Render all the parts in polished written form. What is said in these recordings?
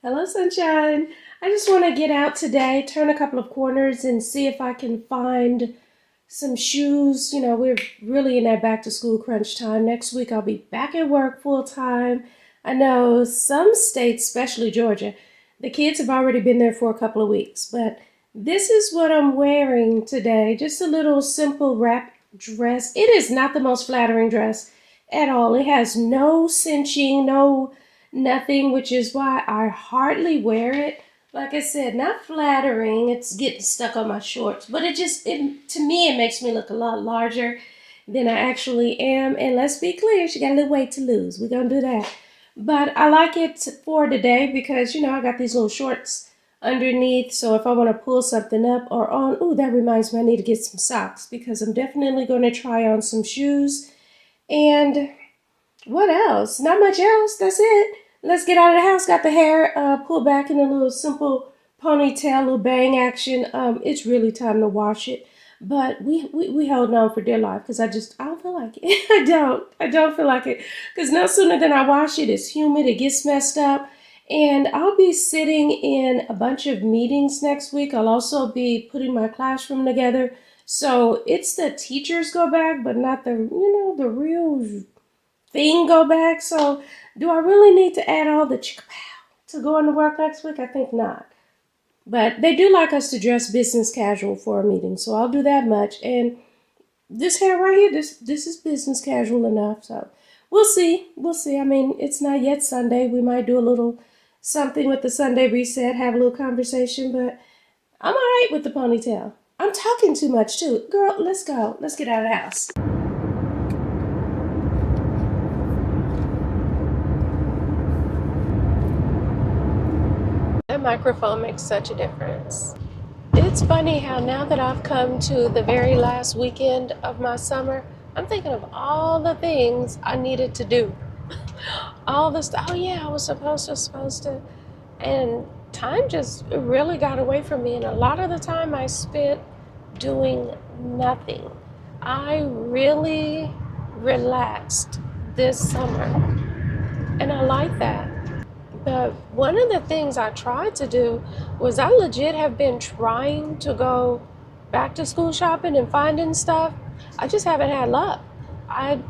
Hello, sunshine. I just want to get out today, turn a couple of corners, and see if I can find some shoes. We're really in that back to school crunch time. Next week, I'll be back at work full time. I know some states, especially Georgia, the kids have already been there for a couple of weeks, but this is what I'm wearing today. Just a little simple wrap dress. It is not the most flattering dress at all. It has no cinching, no nothing, which is why I hardly wear it. Like I said, not flattering. It's getting stuck on my shorts, but it to me it makes me look a lot larger than I actually am. And let's be clear, she got a little weight to lose. We're gonna do that. But I like it for today because I got these little shorts underneath. So if I want to pull something up or on, ooh, that reminds me I need to get some socks because I'm definitely going to try on some shoes. And what else? Not much else. That's it. Let's get out of the house. Got the hair pulled back in a little simple ponytail, little bang action. It's really time to wash it. But we holding on for dear life because I don't feel like it. I don't feel like it. Because no sooner than I wash it, it's humid, it gets messed up. And I'll be sitting in a bunch of meetings next week. I'll also be putting my classroom together. So it's the teachers go back, but not the real thing go back. So do I really need to add all the chicka-pow to going to work next week? I think not. But they do like us to dress business casual for a meeting, so I'll do that much. And this hair right here, this is business casual enough. So we'll see. We'll see. I mean, it's not yet Sunday. We might do a little something with the Sunday reset, have a little conversation, but I'm all right with the ponytail. I'm talking too much too. Girl, let's go. Let's get out of the house. That microphone makes such a difference. It's funny how now that I've come to the very last weekend of my summer, I'm thinking of all the things I needed to do. All the stuff. Oh yeah, I was supposed to. And time just really got away from me. And a lot of the time I spent doing nothing. I really relaxed this summer. And I like that. But one of the things I tried to do was I legit have been trying to go back to school shopping and finding stuff. I just haven't had luck. I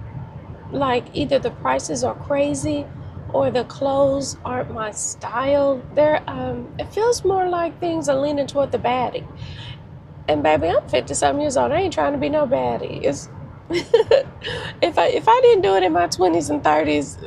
like either the prices are crazy or the clothes aren't my style. It feels more like things are leaning toward the baddie. And baby, I'm 50-something years old. I ain't trying to be no baddie. It's if I didn't do it in my 20s and 30s.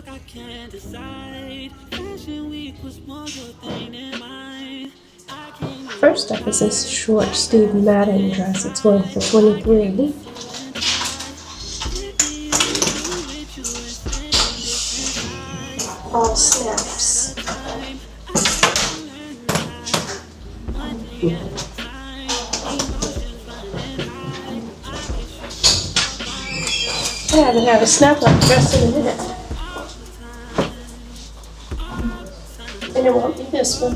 I can't decide. Fashion week was more your thing than mine. First up is this short Steve Madden dress. It's going for $23. All snaps. I haven't had a snap-up dress in a minute. And it won't be this one.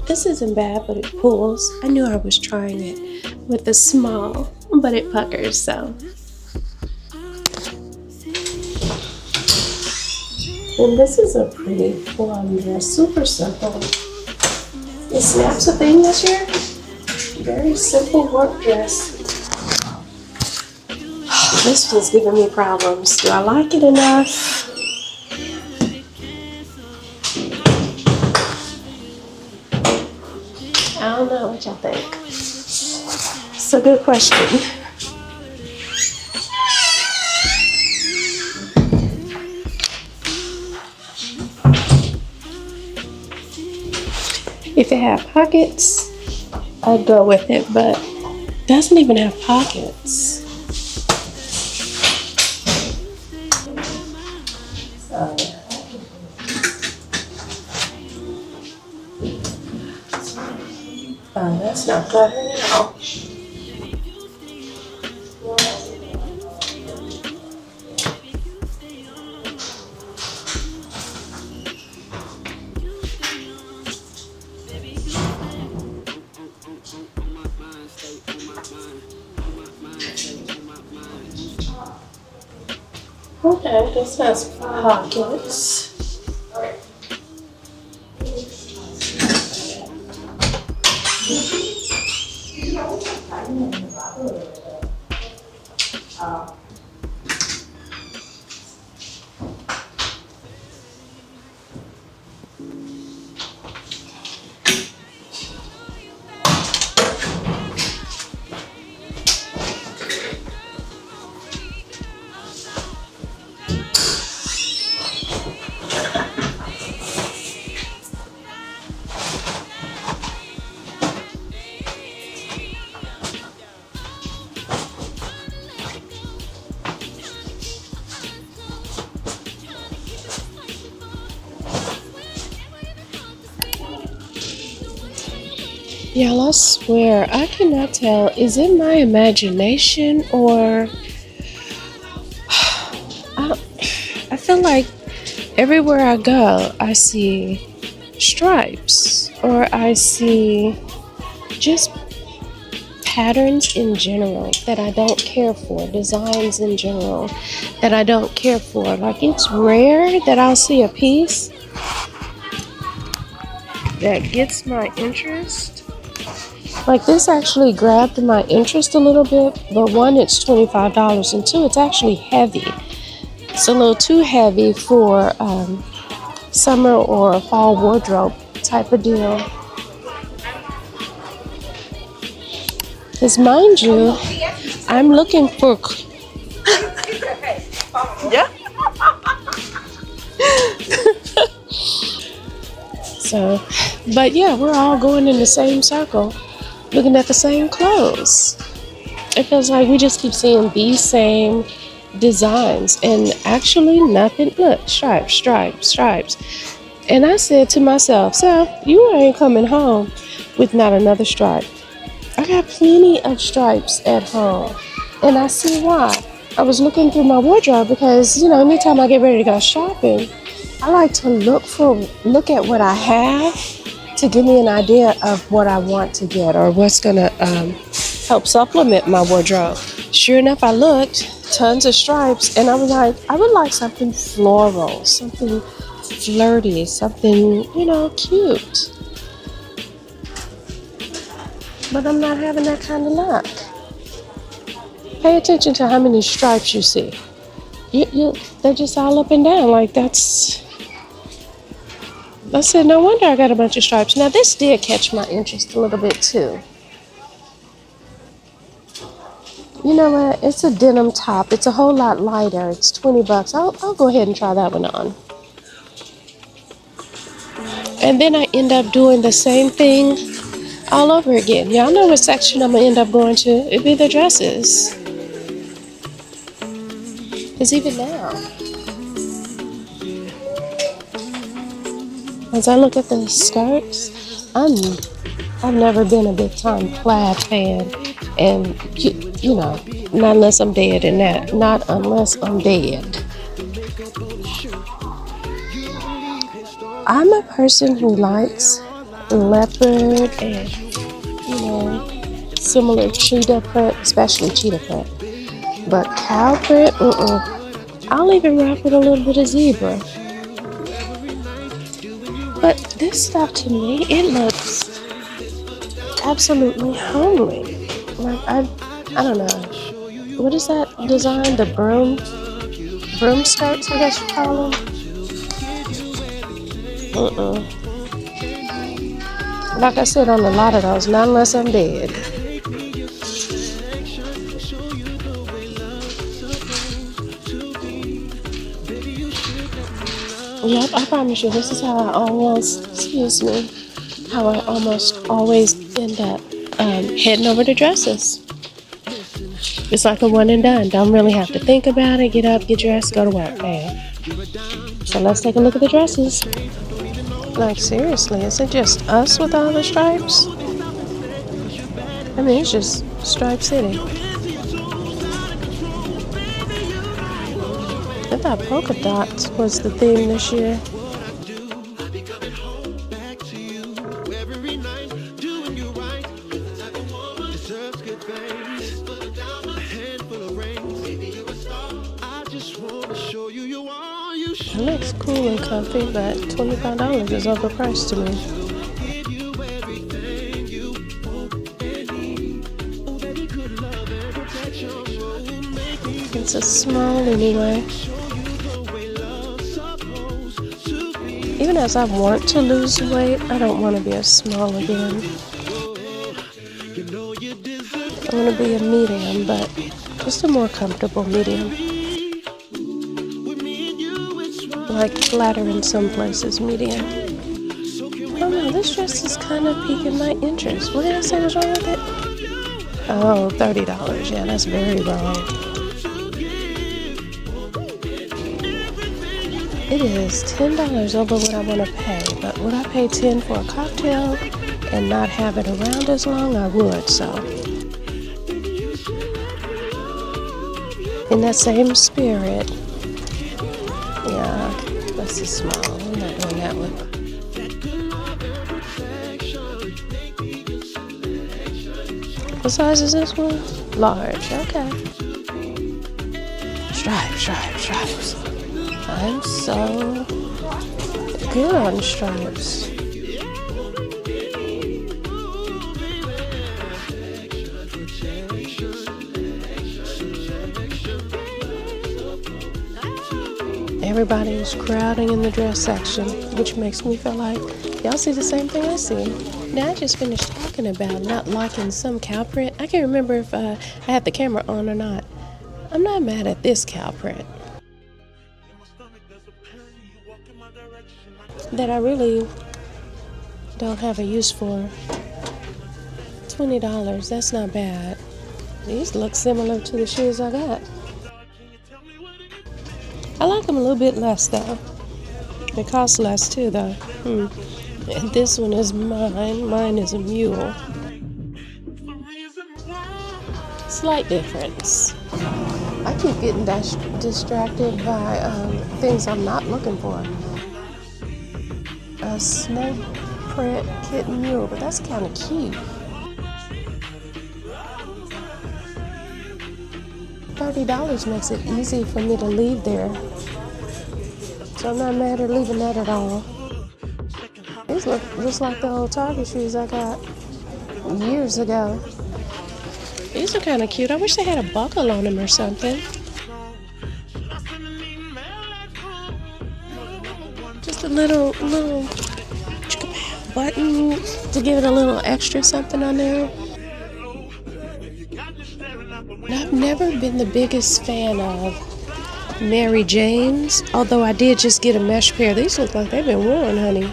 This isn't bad, but it pulls. I knew I was trying it with the small, but it puckers, so. And this is a pretty plum dress, super simple. It snaps a thing this year. Very simple work dress. This one's giving me problems. Do I like it enough? I don't know what y'all think. It's a good question. If it had pockets, I'd go with it, but it doesn't even have pockets. Oh, yeah. Oh, that's not flattering at all. Okay, this has pockets. Y'all, I swear, I cannot tell, is it my imagination or I feel like everywhere I go, I see stripes or I see just patterns in general that I don't care for, designs in general that I don't care for. Like, it's rare that I'll see a piece that gets my interest. Like, this actually grabbed my interest a little bit, but one, it's $25, and two, it's actually heavy. It's a little too heavy for summer or fall wardrobe type of deal. Because mind you, I'm looking for... Yeah. So, but yeah, we're all going in the same circle, looking at the same clothes. It feels like we just keep seeing these same designs and actually nothing. Look, stripes, stripes, stripes. And I said to myself, so you ain't coming home with not another stripe. I got plenty of stripes at home, and I see why. I was looking through my wardrobe because, you know, anytime I get ready to go shopping, I like to look at what I have to give me an idea of what I want to get or what's gonna help supplement my wardrobe. Sure enough, I looked, tons of stripes, and I was like, I would like something floral, something flirty, something, you know, cute. But I'm not having that kind of luck. Pay attention to how many stripes you see. They're just all up and down. Like, that's... I said, no wonder I got a bunch of stripes. Now, this did catch my interest a little bit, too. You know what? It's a denim top. It's a whole lot lighter. It's $20. I'll go ahead and try that one on. And then I end up doing the same thing all over again. Y'all know what section I'm going to end up going to. It'd be the dresses. Because even now, as I look at the skirts, I've never been a big time plaid fan. And, you know, not unless I'm dead in that. Not unless I'm dead. I'm a person who likes leopard and, you know, similar cheetah print, especially cheetah print. But cow print, I'll even rock with a little bit of zebra. But this stuff, to me, it looks absolutely homely. Like, I don't know. What is that design? The broom skirts, I guess you call them? Like I said, on a lot of those, not unless I'm dead. Yep, I promise you, this is how I almost always end up heading over to dresses. It's like a one and done. Don't really have to think about it. Get up, get dressed, go to work. Man. So let's take a look at the dresses. Like seriously, is it just us with all the stripes? I mean, it's just Stripe City. I thought polka dots was the theme this year. It looks cool and comfy, but $25 is overpriced to me. It's a small anyway. Even as I want to lose weight, I don't want to be a small again. I want to be a medium, but just a more comfortable medium. Like flatter in some places, medium. Oh no, this dress is kind of piquing my interest. What did I say was wrong with it? Oh, $30. Yeah, that's very wrong. It is $10 over what I want to pay, but would I pay $10 for a cocktail and not have it around as long? I would, so. In that same spirit, yeah, that's a small. I'm not doing that one. What size is this one? Large, okay. Stripes. I'm so good on stripes. Everybody is crowding in the dress section, which makes me feel like y'all see the same thing I see. Now I just finished talking about not liking some cow print. I can't remember if I had the camera on or not. I'm not mad at this cow print. That I really don't have a use for. $20, that's not bad. These look similar to the shoes I got. I like them a little bit less though. They cost less too though. And this one is mine. Mine is a mule. Slight difference. I keep getting distracted by things I'm not looking for. A snake print kitten mule, but that's kind of cute. $30 makes it easy for me to leave there. So I'm not mad at leaving that at all. These look just like the old Target shoes I got years ago. These are kind of cute. I wish they had a buckle on them or something. Just a little button to give it a little extra something on there. I've never been the biggest fan of Mary Jane's, although I did just get a mesh pair. These look like they've been worn, honey.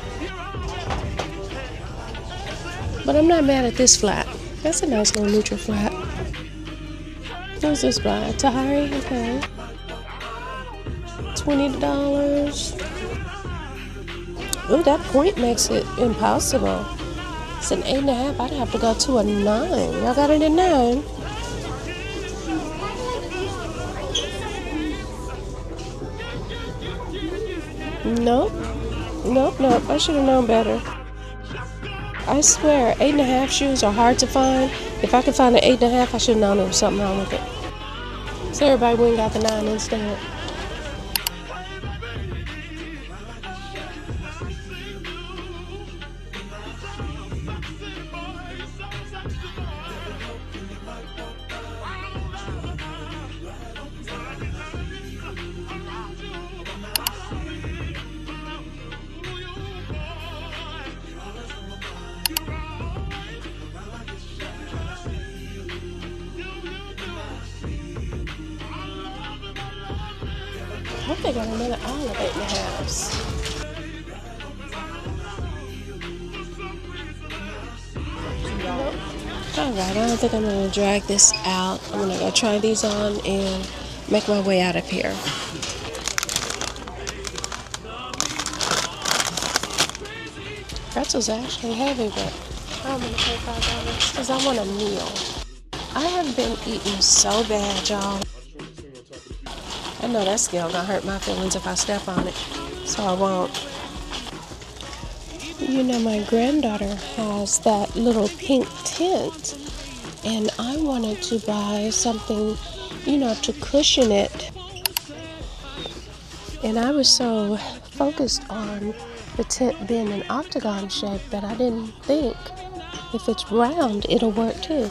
But I'm not mad at this flat. That's a nice little neutral flat. Who's this by? Attire? Okay. $20. Ooh, that point makes it impossible. It's an 8.5. I'd have to go to a 9. Y'all got it at 9? Nope. I should have known better. I swear, 8.5 shoes are hard to find. If I could find an 8.5, I should have known there was something wrong with it. So everybody went and got the 9 instead. I hope they got another aisle of 8.5s. Nope. Alright, I don't think I'm going to drag this out. I'm going to go try these on and make my way out of here. Pretzels are actually heavy, but I'm gonna pay $5 because I want a meal. I have been eating so bad, y'all. I know that scale gonna hurt my feelings if I step on it, so I won't. You know, my granddaughter has that little pink tent, and I wanted to buy something, to cushion it. And I was so focused on the tent being an octagon shape that I didn't think if it's round, it'll work too.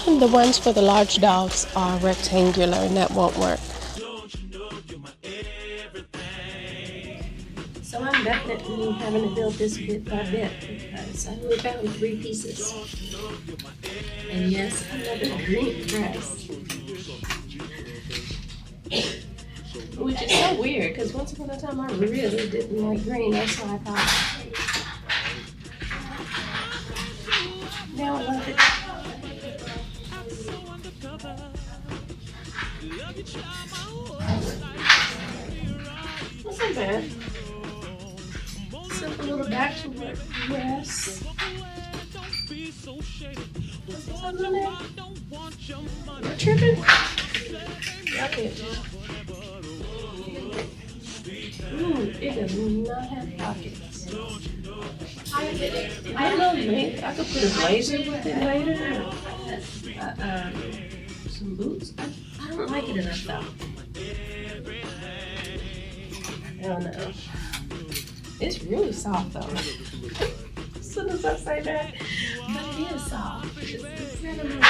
The ones for the large dogs are rectangular, and that won't work. So I'm definitely having to build this bit by bit because I only found 3 pieces. And yes, another green dress. Which is so weird because once upon a time I really didn't like green. That's why I thought. Now I love it. That's not bad. Simple little back to work dress. What's something in there? You're tripping? Okay. It does not have pockets. I don't know, maybe I could put a blazer with it later. Some boots. I don't like it enough though. I don't know. It's really soft though. As soon as I say that, but it is soft. It's cinnamon.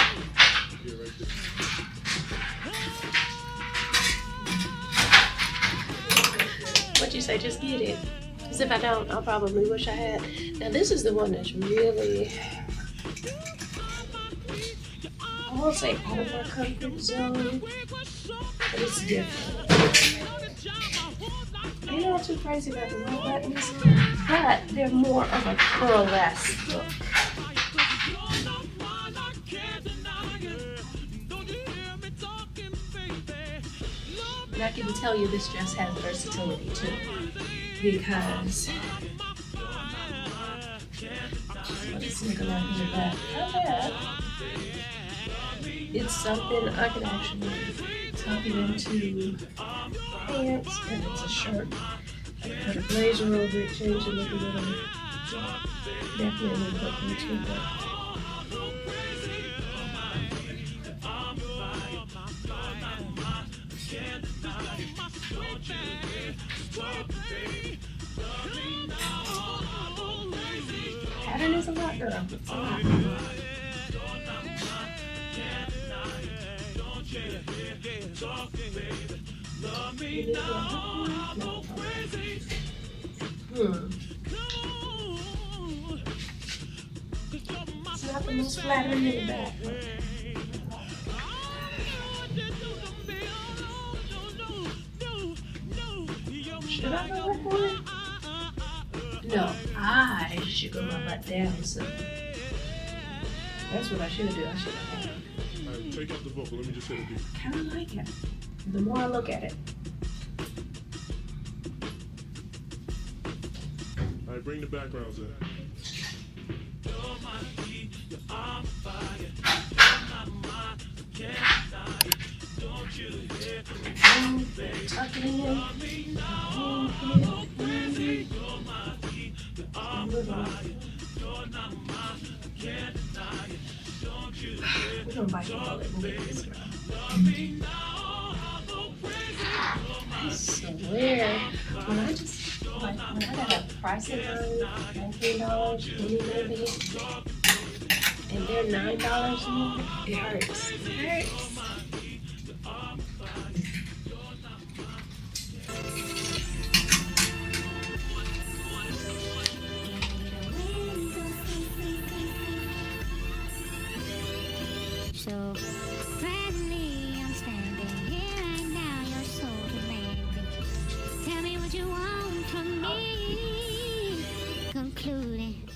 What you say? Just get it. Because if I don't, I'll probably wish I had. Now this is the one that's really, I won't say out of our comfort zone, but it's different. I'm not too crazy about the roll buttons, but they're more of a pearlesque look. And I can tell you this dress has versatility too, because what is looking out here back? Not bad. It's something I could actually tuck it into pants, and it's a shirt. I can put a blazer over it, change the look a little. Definitely look into it. Pattern is a lot, girl. It's a lot. It's not the most flattering in the back. Should I go with one? No, I should go my butt down. So that's what I should do. I should have. Alright, take out the vocal. Let me just hit it. I kind of like it. The more I look at it. Alright, bring the backgrounds in. Tuck it in. We're gonna bite the bullet. We'll get this girl. I swear, when I got a pricing on $19, maybe, and they're $9 more, it hurts. It hurts. So friendly, I'm standing here right now. You're so demanding. Tell me what you want from me. Concluding.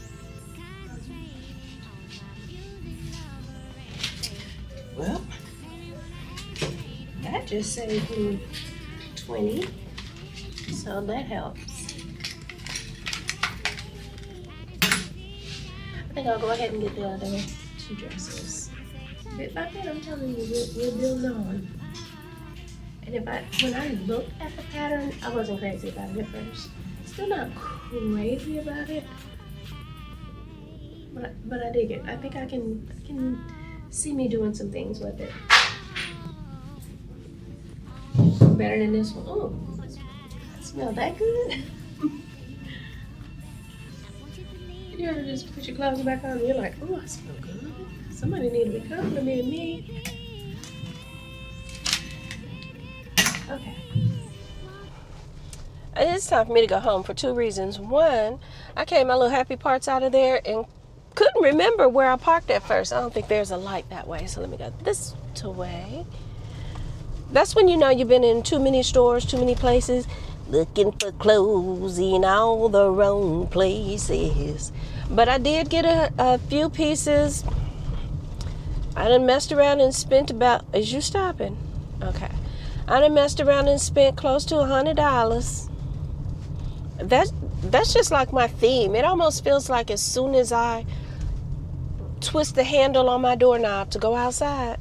Well, that just saved me 20, so that helps. I think I'll go ahead and get the other 2 dresses. Bit by bit, I'm telling you, we're building on. And when I looked at the pattern, I wasn't crazy about it at first. Still not crazy about it, but I dig it. I think I can see me doing some things with it. Better than this one. Oh, smell that good? You ever just put your clothes back on and you're like, oh, I smell good. Somebody need to be complimenting me. Okay. It's time for me to go home for 2 reasons. One, I came my little happy parts out of there and couldn't remember where I parked at first. I don't think there's a light that way, so let me go this way. That's when you know you've been in too many stores, too many places, looking for clothes in all the wrong places. But I did get a few pieces. I done messed around and spent about, is you stopping? Okay. I done messed around and spent close to $100. That's just like my theme. It almost feels like as soon as I twist the handle on my doorknob to go outside,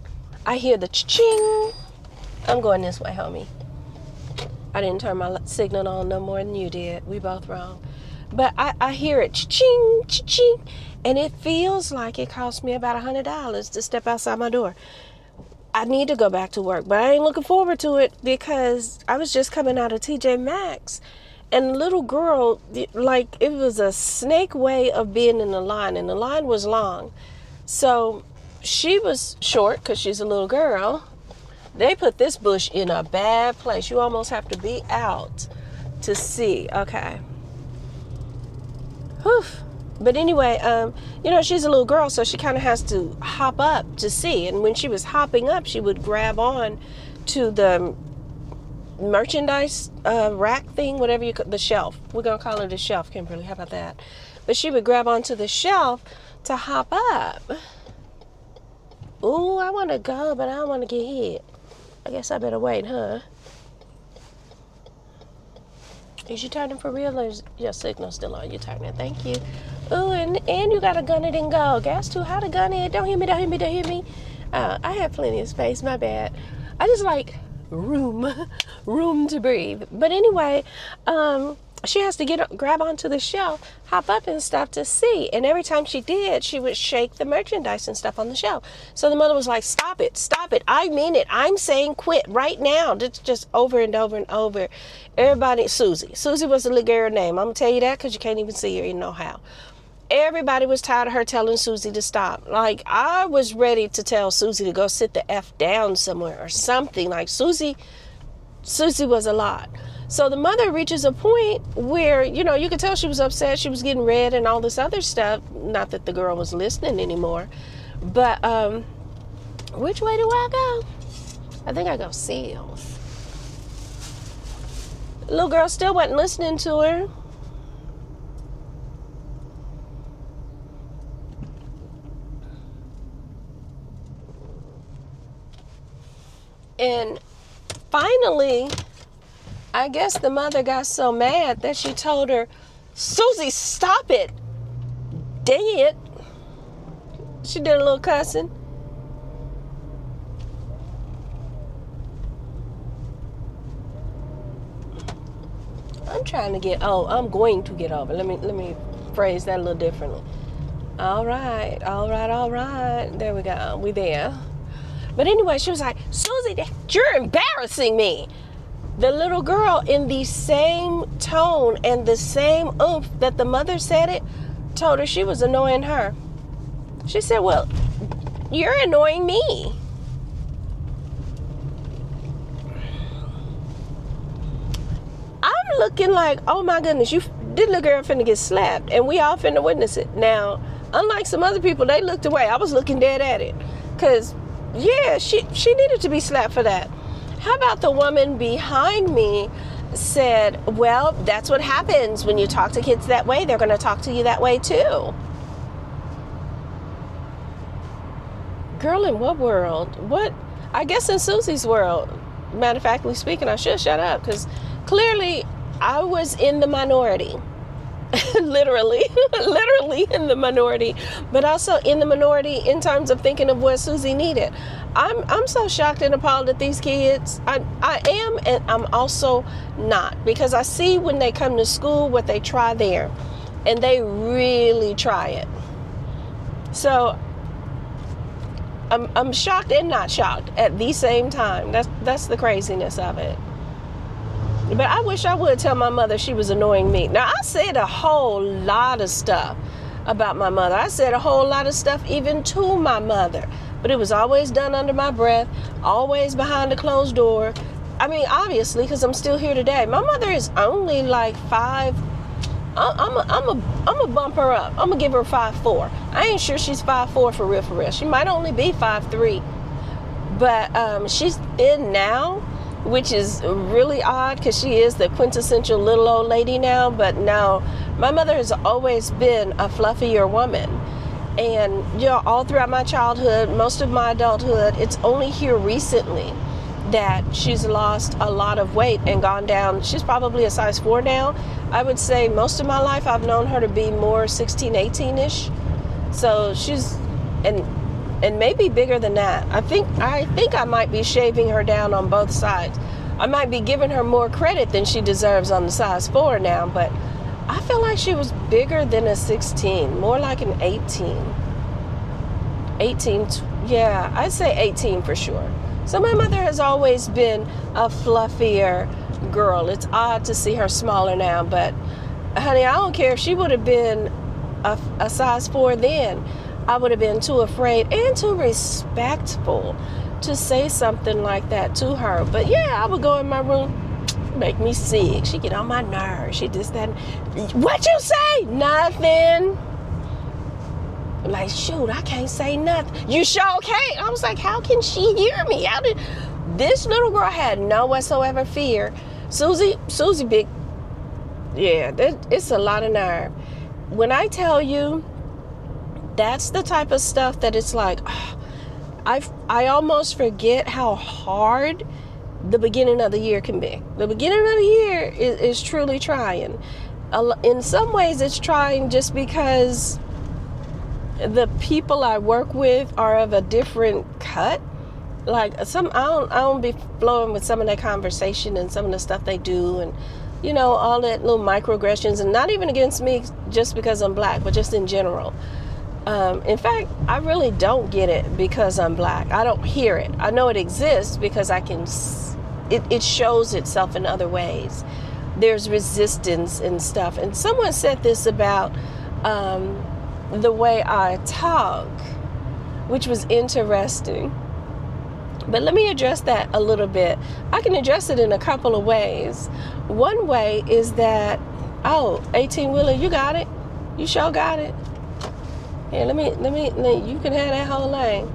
I hear the cha-ching. I'm going this way, homie. I didn't turn my signal on no more than you did. We both wrong. But I hear it cha-ching, cha-ching, and it feels like it cost me about $100 to step outside my door. I need to go back to work, but I ain't looking forward to it because I was just coming out of TJ Maxx, and the little girl, like, it was a snake way of being in the line, and the line was long. So she was short because she's a little girl. They put this bush in a bad place. You almost have to be out to see. Okay. Whew. But anyway, she's a little girl, so she kind of has to hop up to see. And when she was hopping up, she would grab on to the merchandise rack thing, whatever you call the shelf. We're going to call it a shelf, Kimberly. How about that? But she would grab onto the shelf to hop up. Ooh, I want to go, but I don't want to get hit. I guess I better wait, huh? Is you turning for real, or is your signal still on? You turning. Thank you. Ooh, and you got to gun it and go. Gas too hot to gun it. Don't hit me, don't hit me, don't hit me. I have plenty of space. My bad. I just like room to breathe. But anyway, she has to grab onto the shelf, hop up and stuff to see. And every time she did, she would shake the merchandise and stuff on the shelf. So the mother was like, stop it. I mean it. I'm saying quit right now. Just over and over and over. Everybody, Susie was the little girl name. I'm going to tell you that because you can't even see her. You know how. Everybody was tired of her telling Susie to stop. Like, I was ready to tell Susie to go sit the F down somewhere or something. Like, Susie was a lot. So the mother reaches a point where, you could tell she was upset. She was getting red and all this other stuff. Not that the girl was listening anymore. But which way do I go? I think I go south. The little girl still wasn't listening to her. And finally, I guess the mother got so mad that she told her, Susie, stop it. Dang it. She did a little cussing. I'm going to get over. Let me phrase that a little differently. All right. There we go. We there. But anyway, she was like, Susie, you're embarrassing me. The little girl, in the same tone and the same oomph that the mother said it, told her she was annoying her. She said, well, you're annoying me. I'm looking like, oh my goodness, this little girl finna get slapped, and we all finna witness it. Now, unlike some other people, they looked away. I was looking dead at it. Because, yeah, she needed to be slapped for that. How about the woman behind me said, well, that's what happens when you talk to kids that way. They're going to talk to you that way too. Girl, in what world? What? I guess in Susie's world. Matter of factly speaking, I should shut up because clearly I was in the minority. literally, literally in the minority, but also in the minority in terms of thinking of what Susie needed. I'm so shocked and appalled at these kids. I am, and I'm also not, because I see when they come to school what they try there, and they really try it. So I'm shocked and not shocked at the same time. That's the craziness of it. But I wish I would tell my mother she was annoying me. Now, I said a whole lot of stuff about my mother. I said a whole lot of stuff even to my mother. But it was always done under my breath, always behind a closed door. I mean, obviously, because I'm still here today. My mother is only like 5. I'm a bump her up. I'm going to give her 5'4". I ain't sure she's 5'4" for real, for real. She might only be 5'3". But she's thin now, which is really odd because she is the quintessential little old lady now. But no, my mother has always been a fluffier woman. And, you know, all throughout my childhood, most of my adulthood, it's only here recently that she's lost a lot of weight and gone down. She's probably a size 4 now. I would say most of my life I've known her to be more 16, 18-ish. So she's, and maybe bigger than that. I think I might be shaving her down on both sides. I might be giving her more credit than she deserves on the size 4 now, but I feel like she was bigger than a 16, more like an 18. 18, yeah, I'd say 18 for sure. So my mother has always been a fluffier girl. It's odd to see her smaller now, but honey, I don't care if she would have been a size 4 then. I would have been too afraid and too respectful to say something like that to her. But yeah, I would go in my room, make me sick. She get on my nerves. She just that. What you say? Nothing. Like, shoot, I can't say nothing. You sure can't. I was like, how can she hear me? How did this little girl had no whatsoever fear? Susie big. Yeah, it's a lot of nerve. When I tell you, that's the type of stuff that it's like, I almost forget how hard the beginning of the year can be. The beginning of the year is truly trying. In some ways, it's trying just because the people I work with are of a different cut. Like I don't be flowing with some of their conversation and some of the stuff they do, and you know, all that little microaggressions, and not even against me just because I'm black, but just in general. In fact, I really don't get it because I'm black. I don't hear it. I know it exists because I can. It shows itself in other ways. There's resistance and stuff. And someone said this about the way I talk, which was interesting. But let me address that a little bit. I can address it in a couple of ways. One way is that, 18-wheeler, you got it. You sure got it. Here, let me, you can have that whole lane.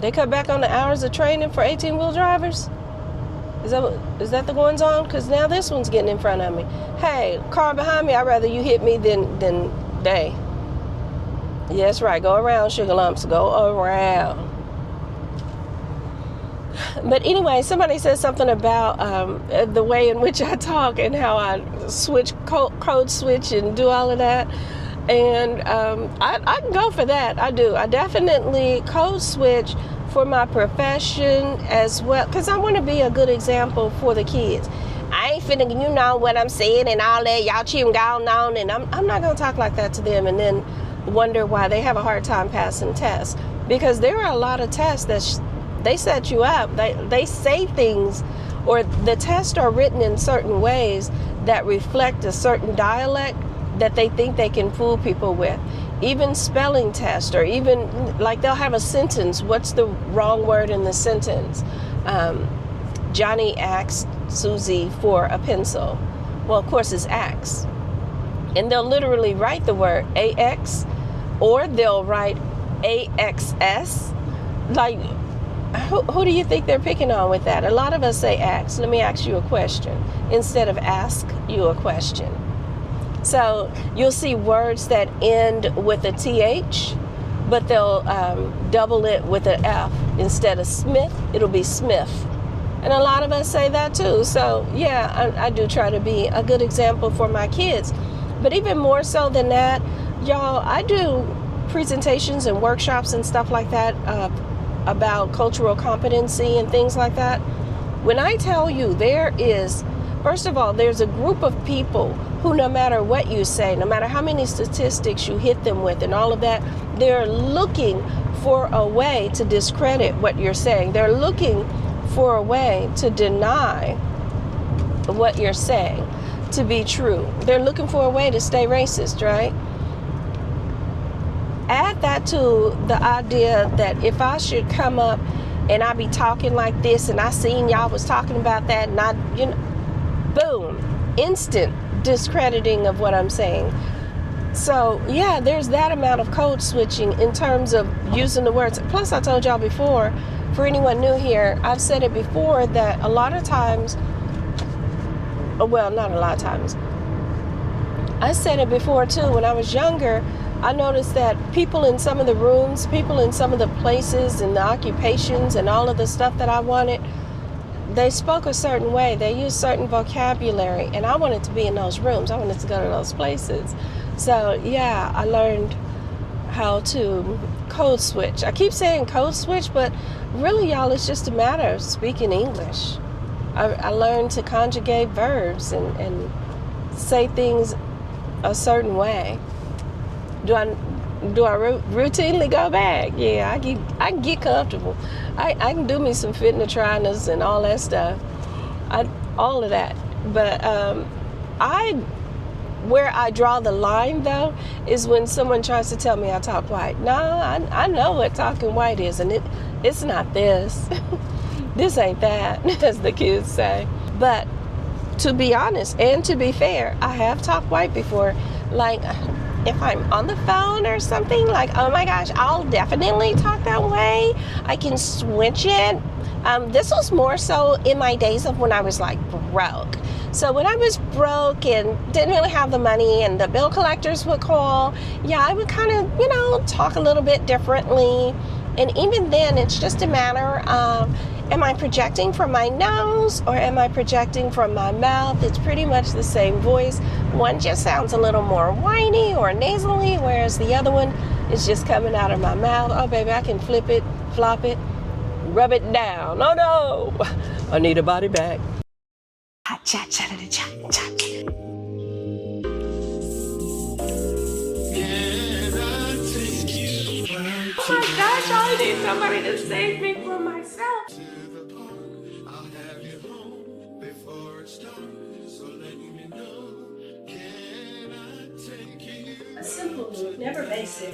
They cut back on the hours of training for 18-wheel drivers? Is that the ones on? Because now this one's getting in front of me. Hey, car behind me, I'd rather you hit me than they. Yeah, that's right. Go around, sugar lumps. Go around. But anyway, somebody said something about the way in which I talk and how I switch, code switch and do all of that. And I can go for that. I do. I definitely code switch for my profession as well, because I want to be a good example for the kids. I ain't finna, you know what I'm saying and all that. Y'all cheating down on, and I'm not going to talk like that to them and then wonder why they have a hard time passing tests. Because there are a lot of tests that they set you up. They say things, or the tests are written in certain ways that reflect a certain dialect that they think they can fool people with. Even spelling tests, or even like they'll have a sentence. What's the wrong word in the sentence? Johnny asked Susie for a pencil. Well, of course, it's ax. And they'll literally write the word AX, or they'll write AXS. Like, who do you think they're picking on with that? A lot of us say ask. Let me ask you a question instead of ask you a question. So you'll see words that end with a TH, but they'll double it with an F. Instead of Smith, it'll be Smith. And a lot of us say that too. So yeah, I do try to be a good example for my kids. But even more so than that, y'all, I do presentations and workshops and stuff like that about cultural competency and things like that. When I tell you first of all, there's a group of people who, no matter what you say, no matter how many statistics you hit them with and all of that, they're looking for a way to discredit what you're saying. They're looking for a way to deny what you're saying to be true. They're looking for a way to stay racist, right? Add that to the idea that if I should come up and I be talking like this and I seen y'all was talking about that and I, boom, instant discrediting of what I'm saying. So yeah, there's that amount of code switching in terms of using the words. Plus, I told y'all before, for anyone new here, I've said it before that a lot of times, well, not a lot of times, I said it before too, when I was younger, I noticed that people in some of the rooms, people in some of the places and the occupations and all of the stuff that I wanted, they spoke a certain way. They used certain vocabulary, and I wanted to be in those rooms. I wanted to go to those places. So yeah, I learned how to code switch. I keep saying code switch, but really, y'all, it's just a matter of speaking English. I learned to conjugate verbs and say things a certain way. Do I routinely go back? Yeah, I can get comfortable. I can do me some fitness trainers and all that stuff. All of that. But where I draw the line though is when someone tries to tell me I talk white. No, I know what talking white is, and it's not this. This ain't that, as the kids say. But to be honest and to be fair, I have talked white before. Like, if I'm on the phone or something, like, oh my gosh, I'll definitely talk that way. I can switch it. This was more so in my days of when I was like broke. So when I was broke and didn't really have the money and the bill collectors would call, yeah, I would kind of, talk a little bit differently. And even then, it's just a matter of, am I projecting from my nose or am I projecting from my mouth? It's pretty much the same voice. One just sounds a little more whiny or nasally, whereas the other one is just coming out of my mouth. Oh, baby, I can flip it, flop it, rub it down. Oh, no, I need a body bag. Hot chat, chat, chat, chat. Oh my gosh, I need somebody to save me from myself. A simple move, never basic.